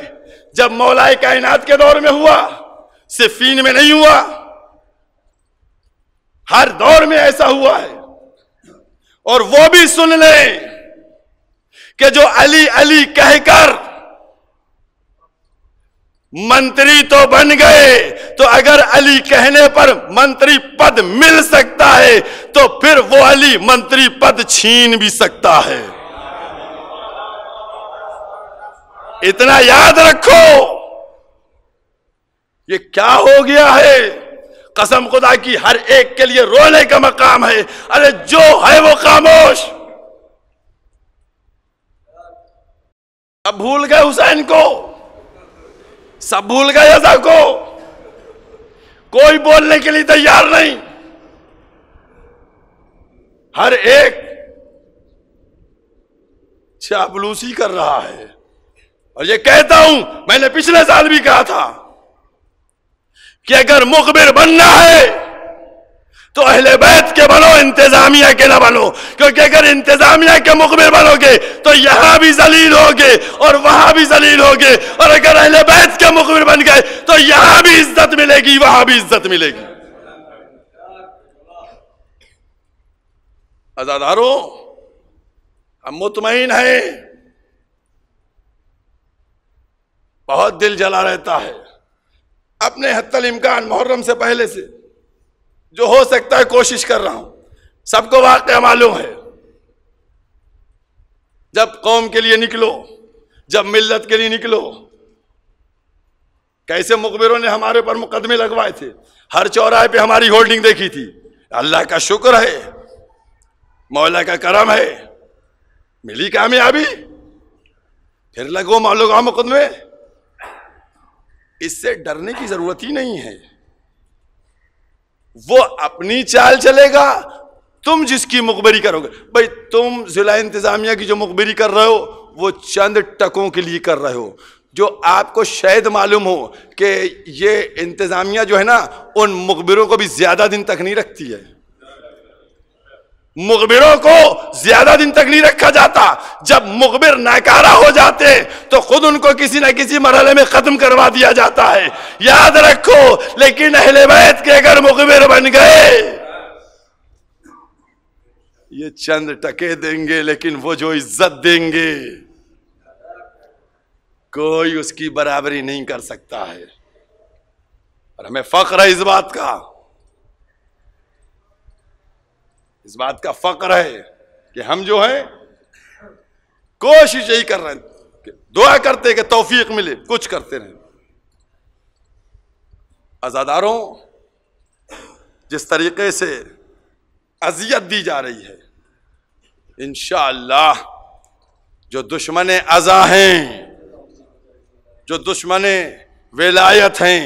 جب مولا کائنات کے دور میں ہوا، صفین میں نہیں ہوا، ہر دور میں ایسا ہوا ہے۔ اور وہ بھی سن لیں کہ جو علی علی کہہ کر منتری تو بن گئے، تو اگر علی کہنے پر منتری پد مل سکتا ہے تو پھر وہ علی منتری پد چھین بھی سکتا ہے۔ اتنا یاد رکھو۔ یہ کیا ہو گیا ہے؟ قسم خدا کی ہر ایک کے لیے رونے کا مقام ہے۔ ارے جو ہے وہ خاموش۔ اب بھول گئے حسین کو، سب بھول گئے رضا کو، کوئی بولنے کے لیے تیار نہیں۔ ہر ایک چاپلوسی کر رہا ہے۔ اور یہ کہتا ہوں، میں نے پچھلے سال بھی کہا تھا کہ اگر مخبر بننا ہے تو اہل بیت کے بنو، انتظامیہ کے نہ بنو، کیونکہ اگر انتظامیہ کے مخبر بنو گے تو یہاں بھی ذلیل ہوگے اور وہاں بھی ذلیل ہوگے، اور اگر اہل بیت کے مخبر بن گئے تو یہاں بھی عزت ملے گی وہاں بھی عزت ملے گی۔ عزاداروں، ہم مطمئن ہیں، بہت دل جلا رہتا ہے۔ اپنے حتی الامکان محرم سے پہلے سے جو ہو سکتا ہے کوشش کر رہا ہوں۔ سب کو واقعہ معلوم ہے، جب قوم کے لیے نکلو، جب ملت کے لیے نکلو، کیسے مخبروں نے ہمارے پر مقدمے لگوائے تھے، ہر چوراہے پہ ہماری ہولڈنگ دیکھی تھی۔ اللہ کا شکر ہے، مولا کا کرم ہے، ملی کامیابی، پھر لگو مقدمے۔ اس سے ڈرنے کی ضرورت ہی نہیں ہے، وہ اپنی چال چلے گا، تم جس کی مخبری کرو گے۔ بھئی تم ضلع انتظامیہ کی جو مخبری کر رہے ہو وہ چند ٹکوں کے لیے کر رہے ہو، جو آپ کو شاید معلوم ہو کہ یہ انتظامیہ جو ہے نا ان مخبروں کو بھی زیادہ دن تک نہیں رکھتی ہے۔ مخبروں کو زیادہ دن تک نہیں رکھا جاتا، جب مخبر ناکارہ ہو جاتے تو خود ان کو کسی نہ کسی مرحلے میں ختم کروا دیا جاتا ہے۔ یاد رکھو، لیکن اہل بیت کے اگر مخبر بن گئے یہ چند ٹکے دیں گے، لیکن وہ جو عزت دیں گے کوئی اس کی برابری نہیں کر سکتا ہے۔ اور ہمیں فخر ہے اس بات کا فخر ہے کہ ہم جو ہیں کوشش یہی کر رہے ہیں کہ دعا کرتے کہ توفیق ملے، کچھ کرتے رہیں۔ عزاداروں، جس طریقے سے اذیت دی جا رہی ہے، انشاءاللہ جو دشمن عزا ہیں، جو دشمن ولایت ہیں،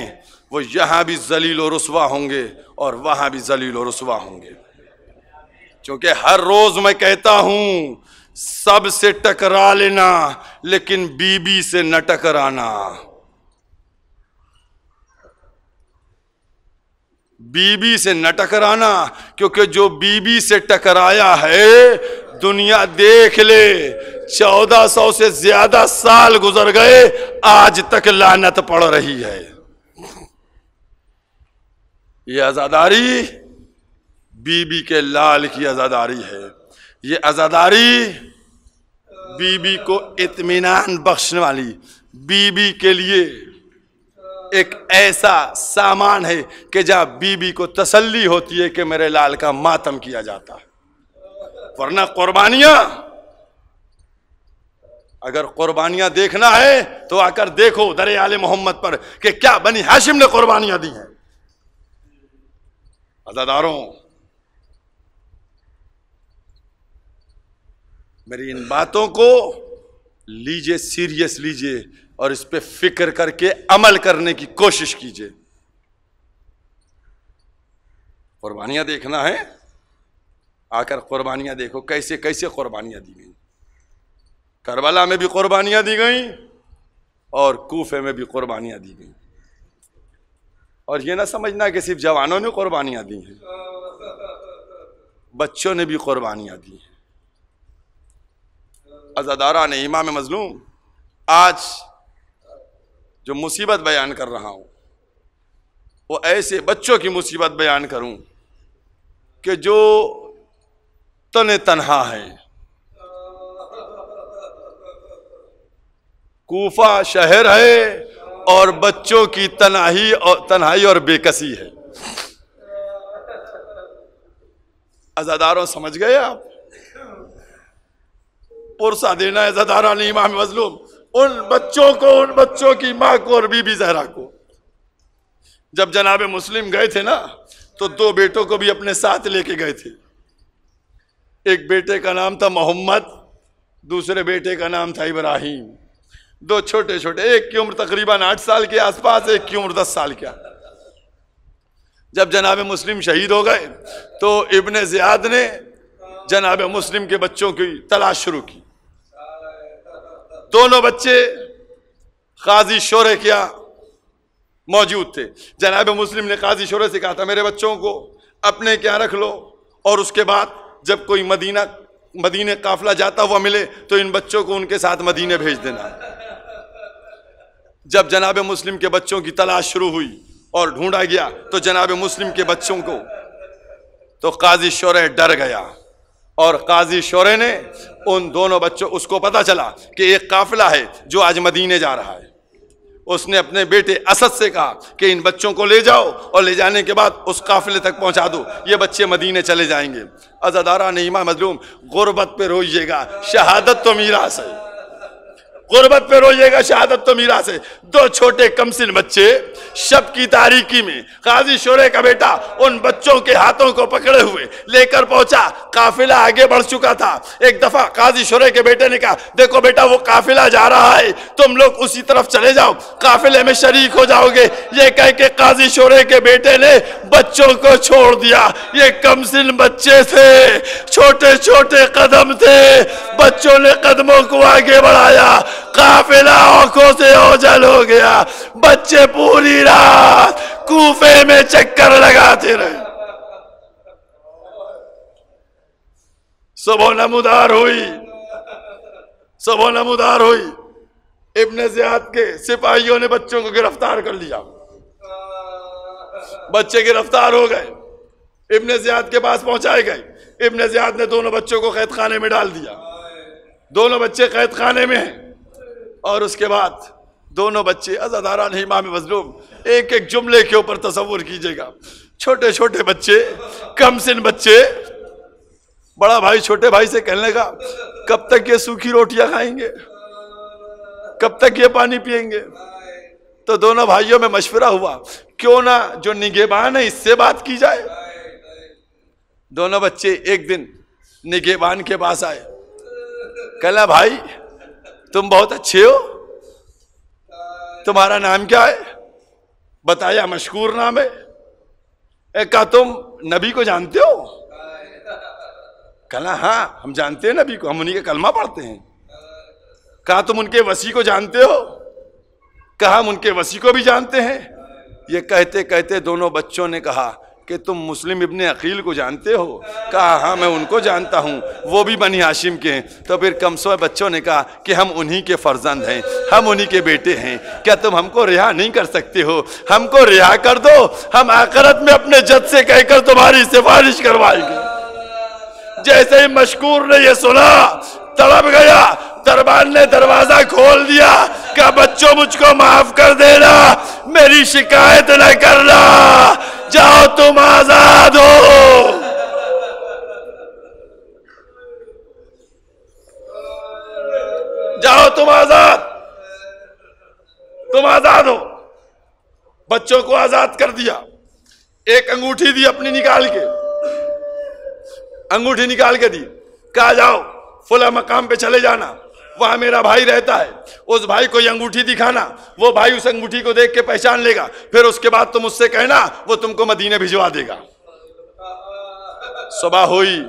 وہ یہاں بھی ذلیل و رسوا ہوں گے اور وہاں بھی ذلیل و رسوا ہوں گے۔ چونکہ ہر روز میں کہتا ہوں، سب سے ٹکرا لینا لیکن بی بی سے نہ ٹکرانا۔ بی بی سے نہ ٹکرانا، کیونکہ جو بی بی سے ٹکرایا ہے دنیا دیکھ لے، 1400 سے زیادہ سال گزر گئے، آج تک لعنت پڑ رہی ہے۔ یہ عزاداری بی بی کے لال کی عزاداری ہے۔ یہ عزاداری بی بی کو اطمینان بخشنے والی، بی بی کے لیے ایک ایسا سامان ہے کہ جہاں بی بی کو تسلی ہوتی ہے کہ میرے لال کا ماتم کیا جاتا ہے۔ ورنہ قربانیاں، اگر قربانیاں دیکھنا ہے تو آ کر دیکھو در آل محمد پر کہ کیا بنی ہاشم نے قربانیاں دی ہیں۔ عزاداروں، میری ان باتوں کو لیجئے، سیریس لیجئے اور اس پہ فکر کر کے عمل کرنے کی کوشش کیجئے۔ قربانیاں دیکھنا ہے، آ کر قربانیاں دیکھو، کیسے کیسے قربانیاں دی گئیں۔ کربلا میں بھی قربانیاں دی گئیں اور کوفے میں بھی قربانیاں دی گئیں۔ اور یہ نہ سمجھنا کہ صرف جوانوں نے قربانیاں دی ہیں، بچوں نے بھی قربانیاں دی ہیں۔ عزاداران امام مظلوم، آج جو مصیبت بیان کر رہا ہوں وہ ایسے بچوں کی مصیبت بیان کروں کہ جو تنہا ہیں، کوفہ شہر ہے اور بچوں کی تنہائی اور بے کسی ہے۔ عزاداروں سمجھ گئے آپ؟ پرسہ دینا ہے عزاداران امام مظلوم ان بچوں کو، ان بچوں کی ماں کو اور بی بی زہرا کو۔ جب جناب مسلم گئے تھے نا تو 2 بیٹوں کو بھی اپنے ساتھ لے کے گئے تھے۔ ایک بیٹے کا نام تھا محمد، دوسرے بیٹے کا نام تھا ابراہیم۔ 2 چھوٹے چھوٹے، ایک کی عمر تقریباً 8 سال کے آس پاس، ایک کی عمر 10 سال کے۔ جب جناب مسلم شہید ہو گئے تو ابن زیاد نے جناب مسلم کے بچوں کی تلاش شروع کی۔ دونوں بچے قاضی شورے کیا موجود تھے۔ جناب مسلم نے قاضی شورے سے کہا تھا میرے بچوں کو اپنے کیا رکھ لو، اور اس کے بعد جب کوئی مدینے قافلہ جاتا ہوا ملے تو ان بچوں کو ان کے ساتھ مدینے بھیج دینا۔ جب جناب مسلم کے بچوں کی تلاش شروع ہوئی اور ڈھونڈا گیا تو جناب مسلم کے بچوں کو تو قاضی شورے ڈر گیا، اور قاضی شورے نے ان دونوں بچوں، اس کو پتا چلا کہ ایک قافلہ ہے جو آج مدینے جا رہا ہے، اس نے اپنے بیٹے اسد سے کہا کہ ان بچوں کو لے جاؤ اور لے جانے کے بعد اس قافلے تک پہنچا دو، یہ بچے مدینے چلے جائیں گے۔ عزاداران امام مظلوم، غربت پہ روئیے گا، شہادت تو میراث ہے۔ غربت پہ روئیے گا، شہادت تو میراث ہے۔ 2 چھوٹے کمسن بچے شب کی تاریکی میں قاضی شورے کا بیٹا ان بچوں کے ہاتھوں کو پکڑے ہوئے لے کر پہنچا۔ قافلہ آگے بڑھ چکا تھا۔ ایک دفعہ قاضی شورے کے بیٹے نے کہا دیکھو بیٹا وہ قافلہ جا رہا ہے، تم لوگ اسی طرف چلے جاؤ، قافلے میں شریک ہو جاؤ گے۔ یہ کہہ کے قاضی شورے کے بیٹے نے بچوں کو چھوڑ دیا۔ یہ کمسن بچے تھے، چھوٹے چھوٹے قدم تھے، بچوں نے قدموں کو آگے بڑھایا، قافلہ آنکھوں سے اوجھل ہو گیا۔ بچے پوری رات کوفے میں چکر لگاتے رہے۔ صبح نمودار ہوئی، صبح نمودار ہوئی، ابن زیاد کے سپاہیوں نے بچوں کو گرفتار کر لیا۔ بچے گرفتار ہو گئے، ابن زیاد کے پاس پہنچائے گئے۔ ابن زیاد نے دونوں بچوں کو قید خانے میں ڈال دیا۔ دونوں بچے قید خانے میں ہیں، اور اس کے بعد دونوں بچے عزاداران امام مظلوم، ایک ایک جملے کے اوپر تصور کیجئے گا۔ چھوٹے چھوٹے بچے، کم سن بچے، بڑا بھائی چھوٹے بھائی سے کہنے لگا کب تک یہ سوکھی روٹیاں کھائیں گے، کب تک یہ پانی پیئیں گے؟ تو دونوں بھائیوں میں مشورہ ہوا کیوں نہ جو نگہبان ہے اس سے بات کی جائے۔ دونوں بچے ایک دن نگہبان کے پاس آئے، کہنا بھائی تم بہت اچھے ہو، تمہارا نام کیا ہے؟ بتایا مشکور نام ہے۔ کہا تم نبی کو جانتے ہو؟ کہا ہاں ہم جانتے ہیں نبی کو، ہم انہی کا کلمہ پڑھتے ہیں۔ کہا تم ان کے وصی کو جانتے ہو؟ کہا ہم ان کے وصی کو بھی جانتے ہیں۔ یہ کہتے کہتے دونوں بچوں نے کہا کہ تم مسلم ابن عقیل کو جانتے ہو؟ کہا ہاں میں ان کو جانتا ہوں، وہ بھی بنی ہاشم کے ہیں۔ تو پھر کمسوئے بچوں نے کہا کہ ہم انہی کے فرزند ہیں، ہم انہی کے بیٹے ہیں، کیا تم ہم کو رہا نہیں کر سکتے ہو؟ ہم کو رہا کر دو، ہم آخرت میں اپنے جد سے کہہ کر تمہاری سفارش کروائیں گے۔ جیسے ہی مشکور نے یہ سنا تڑپ گیا، دربان نے دروازہ کھول دیا، کہا بچوں مجھ کو معاف کر دینا، میری شکایت نہ کرنا، جاؤ تم آزاد ہو۔ جاؤ تم آزاد، تم آزاد ہو۔ بچوں کو آزاد کر دیا۔ ایک انگوٹھی دی اپنی نکال کے، انگوٹھی نکال کے دی، کہا جاؤ فلاں مقام پہ چلے جانا، وہاں میرا بھائی رہتا ہے، اس بھائی کو یہ انگوٹھی دکھانا، وہ بھائی اس انگوٹھی کو دیکھ کے پہچان لے گا، پھر اس کے بعد تم اس سے کہنا وہ تم کو مدینے بھجوا دے گا۔ صبح ہوئی،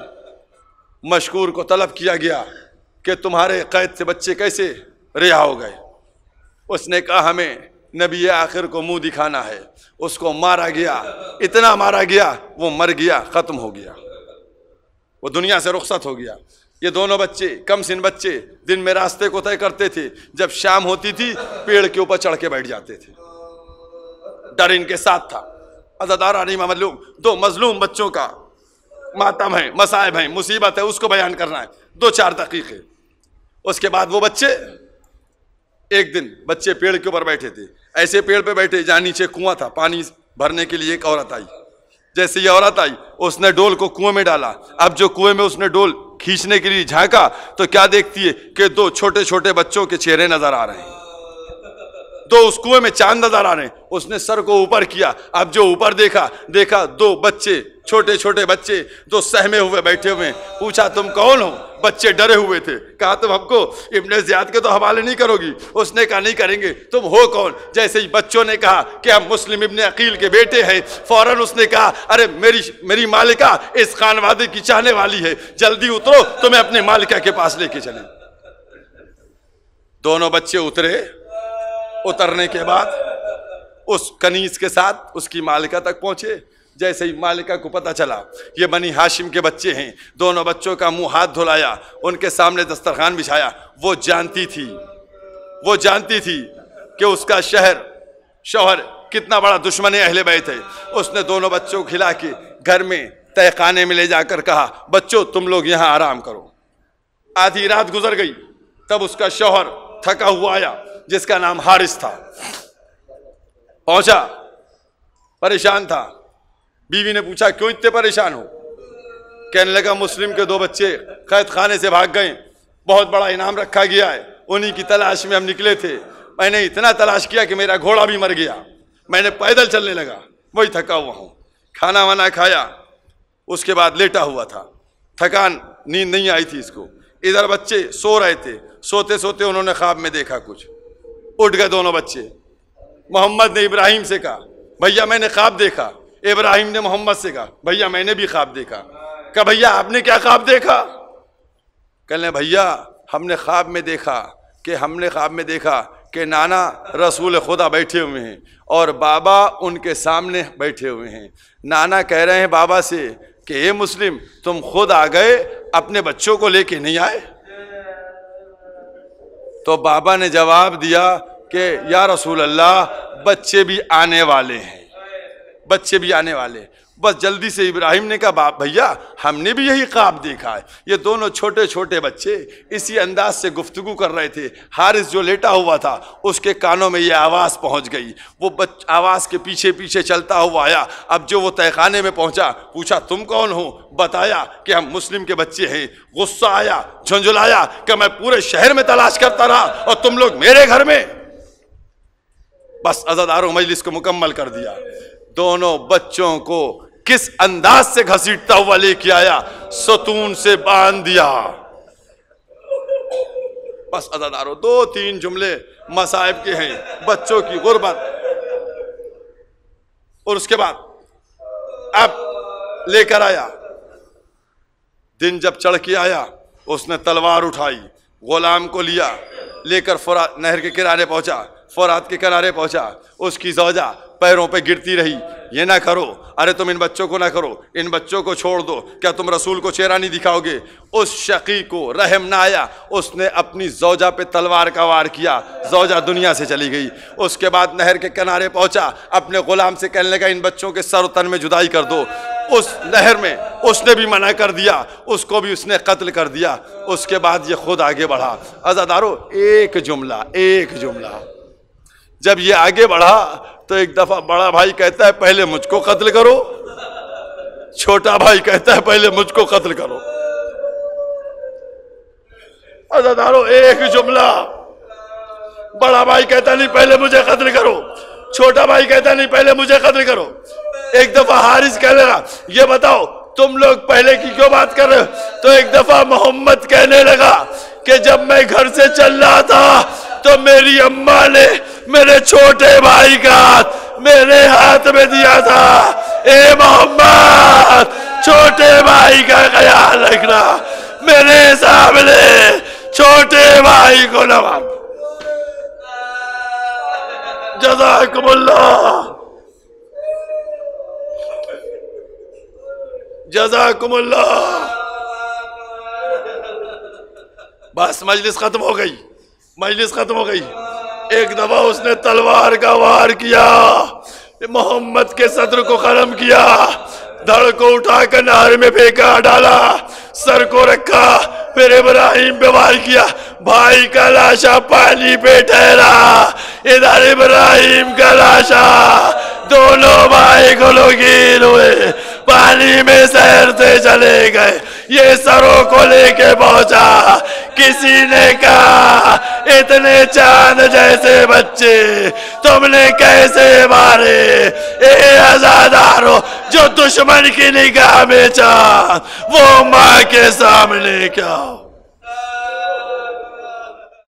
مشکور کو طلب کیا گیا کہ تمہارے قید سے بچے کیسے رہا ہو گئے؟ اس نے کہا ہمیں نبی آخر کو منہ دکھانا ہے، اس کو مارا گیا، اتنا مارا گیا وہ مر گیا، ختم ہو گیا، وہ دنیا سے رخصت ہو گیا۔ یہ دونوں بچے، کم سن بچے، دن میں راستے کو طے کرتے تھے، جب شام ہوتی تھی پیڑ کے اوپر چڑھ کے بیٹھ جاتے تھے، ڈر ان کے ساتھ تھا۔ عزاداران امام مظلوم، 2 مظلوم بچوں کا ماتم ہے، مصائب ہیں، مصیبت ہے، اس کو بیان کرنا ہے 2-4 دقیقے۔ اس کے بعد وہ بچے ایک دن بچے پیڑ کے اوپر بیٹھے تھے، ایسے پیڑ پہ بیٹھے جہاں نیچے کنواں تھا، پانی بھرنے کے لیے ایک عورت آئی. جیسے یہ عورت آئی اس نے ڈول کو کنویں میں ڈالا. اب جو کنویں میں اس نے ڈول کھینچنے کے لیے جھانکا تو کیا دیکھتی ہے کہ دو چھوٹے چھوٹے بچوں کے چہرے نظر آ رہے ہیں، دو اس کنویں میں چاند نظر آ رہے ہیں. اس نے سر کو اوپر کیا، اب جو اوپر دیکھا دو بچے، چھوٹے چھوٹے بچے دو سہمے ہوئے بیٹھے ہوئے ہیں. پوچھا تم کون ہو؟ بچے ڈرے ہوئے تھے. کہا تم ہم کو ابن زیاد کے تو حوالے نہیں کرو گی؟ اس نے کہا نہیں کریں گے. تم ہو کون؟ جیسے ہی بچوں نے کہا کہ ہم مسلم ابن عقیل کے بیٹے ہیں، فوراً اس نے کہا ارے میری مالکہ اس خانوادے کی چاہنے والی ہے، جلدی اترو تمہیں اپنے مالکہ کے پاس لے کے چلیں. دونوں بچے اترے. اترنے کے بعد اس کنیز کے ساتھ اس کی مالکہ تک پہنچے. جیسے ہی مالکہ کو پتہ چلا یہ بنی ہاشم کے بچے ہیں، دونوں بچوں کا منہ ہاتھ دھلایا، ان کے سامنے دسترخوان بچھایا. وہ جانتی تھی کہ اس کا شوہر کتنا بڑا دشمن اہل بیت ہے. اس نے دونوں بچوں کو کھلا کے گھر میں تہہ خانے میں لے جا کر کہا بچوں تم لوگ یہاں آرام کرو. آدھی رات گزر گئی، تب اس کا شوہر تھکا ہوا آیا جس کا نام حارث تھا. پہنچا، پریشان تھا. بیوی نے پوچھا کیوں اتنے پریشان ہو؟ کہنے لگا مسلم کے 2 بچے قید خانے سے بھاگ گئے، بہت بڑا انعام رکھا گیا ہے، انہی کی تلاش میں ہم نکلے تھے. میں نے اتنا تلاش کیا کہ میرا گھوڑا بھی مر گیا، میں نے پیدل چلنے لگا، وہی تھکا ہوا ہوں. کھانا وانا کھایا، اس کے بعد لیٹا ہوا تھا، تھکان نیند نہیں آئی تھی اس کو. ادھر بچے سو رہے تھے، سوتے سوتے انہوں نے خواب میں دیکھا کچھ. اٹھ گئے دونوں بچے. محمد نے ابراہیم سے کہا بھیا میں نے خواب دیکھا. ابراہیم نے محمد سے کہا بھیا میں نے بھی خواب دیکھا. کہا بھیا آپ نے کیا خواب دیکھا؟ کہنے بھیا ہم نے خواب میں دیکھا کہ نانا رسول خدا بیٹھے ہوئے ہیں اور بابا ان کے سامنے بیٹھے ہوئے ہیں. نانا کہہ رہے ہیں بابا سے کہ اے مسلم تم خود آ گئے، اپنے بچوں کو لے کے نہیں آئے؟ تو بابا نے جواب دیا کہ یا رسول اللہ بچے بھی آنے والے ہیں. بس جلدی سے ابراہیم نے کہا بھیا ہم نے بھی یہی خواب دیکھا ہے. یہ دونوں چھوٹے چھوٹے بچے اسی انداز سے گفتگو کر رہے تھے. حارث جو لیٹا ہوا تھا اس کے کانوں میں یہ آواز پہنچ گئی. وہ آواز کے پیچھے پیچھے چلتا ہوا آیا. اب جو وہ تہہ خانے میں پہنچا، پوچھا تم کون ہو؟ بتایا کہ ہم مسلم کے بچے ہیں. غصہ آیا، جھنجھلایا کہ میں پورے شہر میں تلاش کرتا رہا اور تم لوگ میرے گھر میں. بس عزاداروں مجلس کو مکمل کر دیا. دونوں بچوں کو کس انداز سے گھسیٹتا ہوا لے کے آیا، ستون سے باندھ دیا. بس عزاداروں 2-3 جملے مصائب کے ہیں، بچوں کی غربت. اور اس کے بعد اب لے کر آیا. دن جب چڑھ کے آیا اس نے تلوار اٹھائی، غلام کو لیا، لے کر فرات نہر کے کنارے پہنچا. فرات کے کنارے پہنچا، اس کی زوجہ پیروں پہ گرتی رہی، یہ نہ کرو، ارے تم ان بچوں کو نہ کرو، ان بچوں کو چھوڑ دو، کیا تم رسول کو چہرہ نہیں دکھاؤ گے؟ اس شقی کو رحم نہ آیا، اس نے اپنی زوجہ پہ تلوار کا وار کیا، زوجہ دنیا سے چلی گئی. اس کے بعد نہر کے کنارے پہنچا، اپنے غلام سے کہنے لگا ان بچوں کے سر و تن میں جدائی کر دو. اس نہر میں اس نے بھی منع کر دیا، اس کو بھی اس نے قتل کر دیا. اس کے بعد یہ خود آگے بڑھا. عزادارو ایک جملہ جب یہ آگے بڑھا تو ایک دفعہ بڑا بھائی کہتا ہے پہلے مجھ کو قتل کرو، چھوٹا بھائی کہتا ہے پہلے مجھ کو قتل کرو. عزادارو ایک جملہ، بڑا بھائی کہتا نہیں پہلے مجھے قتل کرو، چھوٹا بھائی کہتا نہیں پہلے مجھے قتل کرو. ایک دفعہ حارث کہنے لگا یہ بتاؤ تم لوگ پہلے کی کیوں بات کر رہے ہو؟ تو ایک دفعہ محمد کہنے لگا کہ جب میں گھر سے چل رہا تھا تو میری اماں نے میرے چھوٹے بھائی کا ہاتھ میرے ہاتھ میں دیا تھا. اے محمد چھوٹے بھائی کا خیال رکھنا، میرے سامنے چھوٹے بھائی کو نہ مار. جزاکم اللہ، جزاکم اللہ. بس مجلس ختم ہو گئی. ایک دفعہ اس نے تلوار کا وار کیا، محمد کے صدر کو قلم کیا، دھڑ کو اٹھا کر نہر میں پھینکا ڈالا، سر کو رکھا، پھر ابراہیم پہ وار کیا. بھائی کا لاشا پانی پہ ٹھہرا، ادھر ابراہیم کا لاشا، دونوں بھائی گلوگیر ہوئے، پانی میں سیر سے چلے گئے۔ یہ سروں کو لے کے پہنچا، کسی نے کہا اتنے چاند جیسے بچے تم نے کیسے مارے؟ اے عزادارو، جو دشمن کی نگاہ میں چاند، وہ ماں کے سامنے کیا؟